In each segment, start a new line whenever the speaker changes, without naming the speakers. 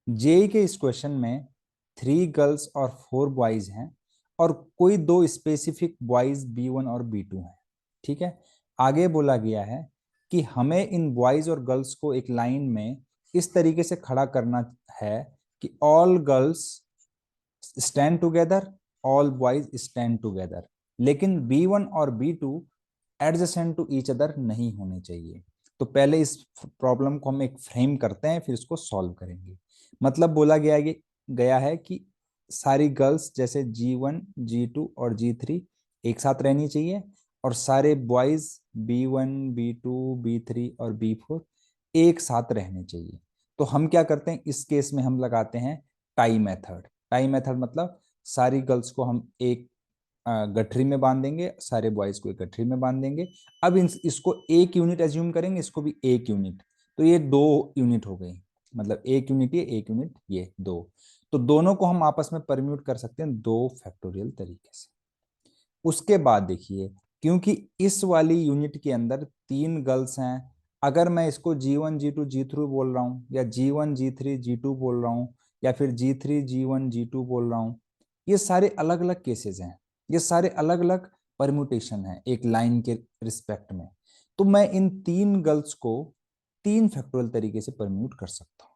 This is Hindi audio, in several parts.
जेई के इस क्वेश्चन में 3 गर्ल्स और 4 बॉयज हैं और कोई 2 स्पेसिफिक बॉयज B1 और B2 हैं। ठीक है, आगे बोला गया है कि हमें इन बॉयज और गर्ल्स को एक लाइन में इस तरीके से खड़ा करना है कि all girls stand together, all boys stand together, लेकिन B1 और B2 adjacent to each other नहीं होने चाहिए। तो पहले इस प्रॉब्लम को हम एक फ्रेम करते हैं, फिर इसको सॉल्व करेंगे। मतलब बोला गया है कि सारी गर्ल्स जैसे G1, G2 और G3 एक साथ रहनी चाहिए और सारे बॉयज B1, B2, B3 और B4 एक साथ रहने चाहिए। तो हम क्या करते हैं इस केस में, हम लगाते हैं टाई मेथड। टाई मेथड मतलब सारी गर्ल्स को हम एक गठरी में बांध देंगे, सारे बॉयज को एक गठरी में बांध देंगे। अब इसको एक यूनिट एज्यूम करेंगे, इसको भी एक यूनिट, तो ये 2 यूनिट हो गई। मतलब एक यूनिट ये, एक यूनिट ये, 2। तो दोनों को हम आपस में परम्यूट कर सकते हैं 2 फैक्टोरियल तरीके से। उसके बाद देखिए, क्योंकि इस वाली यूनिट के अंदर 3 गर्ल्स हैं, अगर मैं इसको G1, G2, G3 बोल रहा हूँ, या G1, G3, G2 बोल रहा हूँ, या फिर G3, G1, G2 बोल रहा हूँ, ये सारे अलग अलग केसेस हैं, ये सारे अलग अलग परम्यूटेशन है एक लाइन के रिस्पेक्ट में। तो मैं इन 3 गर्ल्स को 3 फैक्टोरियल तरीके से परम्यूट कर सकता हूँ।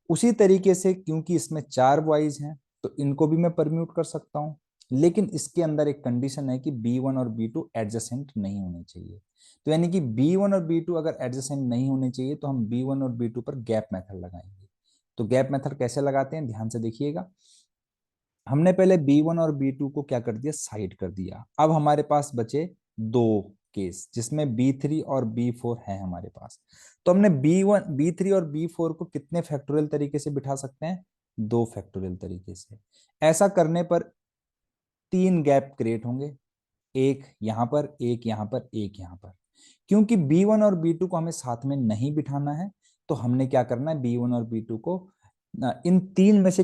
उसी तरीके से क्योंकि इसमें 4 बॉयज हैं, तो इनको भी मैं परम्यूट कर सकता हूँ, लेकिन इसके अंदर एक कंडीशन है कि B1 और B2 एडजेसेंट नहीं होने चाहिए। तो यानी कि B1 और B2 अगर एडजेसेंट नहीं होने चाहिए तो हम B1 और B2 पर गैप मेथड लगाएंगे। तो गैप मेथड कैसे लगाते हैं, ध्यान से देखिएगा। हमने पहले B1 और B2 को क्या कर दिया, साइड कर दिया। अब हमारे पास बचे 2 केस जिसमें B3 और B4 है हमारे पास। तो हमने B1, B3 और B4 को कितने फैक्टोरियल तरीके से बिठा सकते हैं, 2 फैक्टोरियल तरीके से। ऐसा करने पर 3 गैप क्रिएट होंगे, एक यहां पर, एक यहां पर, एक यहां पर। क्योंकि B1 और B2 को हमें साथ में नहीं बिठाना है, तो हमने क्या करना है, B1 और B2 को इन 3 में से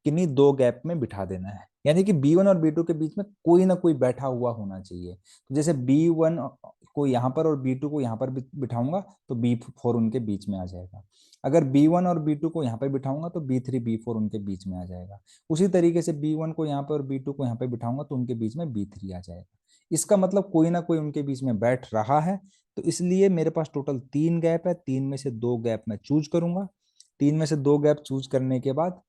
किन्हीं 2 गैप में बिठा देना है। यानी कि B1 और B2 के बीच में कोई ना कोई बैठा हुआ होना चाहिए। तो जैसे B1 को यहाँ पर और B2 को यहाँ पर बिठाऊंगा तो B4 उनके बीच में आ जाएगा। अगर B1 और B2 को यहाँ पर बिठाऊंगा तो B3, B4 उनके बीच में आ जाएगा। उसी तरीके से B1 को यहाँ पर और B2 को यहाँ पर बिठाऊंगा तो उनके बीच में B3 आ जाएगा। इसका मतलब कोई ना कोई उनके बीच में बैठ रहा है। तो इसलिए मेरे पास टोटल 3 गैप है, 3 में से 2 गैप मैं चूज करूंगा। 3 में से 2 गैप चूज करने के बाद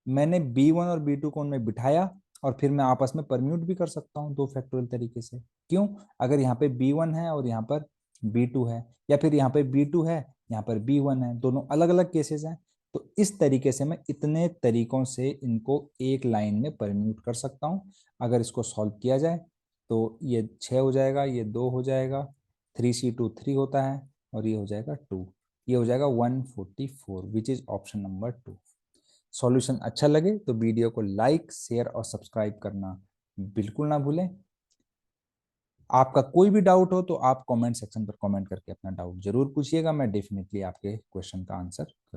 मैंने B1 और B2 को उनमें बिठाया और फिर मैं आपस में परम्यूट भी कर सकता हूँ 2 फैक्टोरियल तरीके से। क्यों, अगर यहाँ पे B1 है और यहाँ पर B2 है, या फिर यहाँ पे B2 है यहाँ पर B1 है, दोनों अलग अलग केसेस हैं। तो इस तरीके से मैं इतने तरीकों से इनको एक लाइन में परम्यूट कर सकता हूँ। अगर इसको सॉल्व किया जाए तो ये 6 हो जाएगा, ये 2 हो जाएगा, 3C2 3 होता है, और ये हो जाएगा 2। ये हो जाएगा 144, which is option number 2। Solution अच्छा लगे तो वीडियो को लाइक, शेयर और सब्सक्राइब करना बिल्कुल ना भूलें। आपका कोई भी डाउट हो तो आप कमेंट सेक्शन पर कमेंट करके अपना डाउट जरूर पूछिएगा, मैं डेफिनेटली आपके क्वेश्चन का आंसर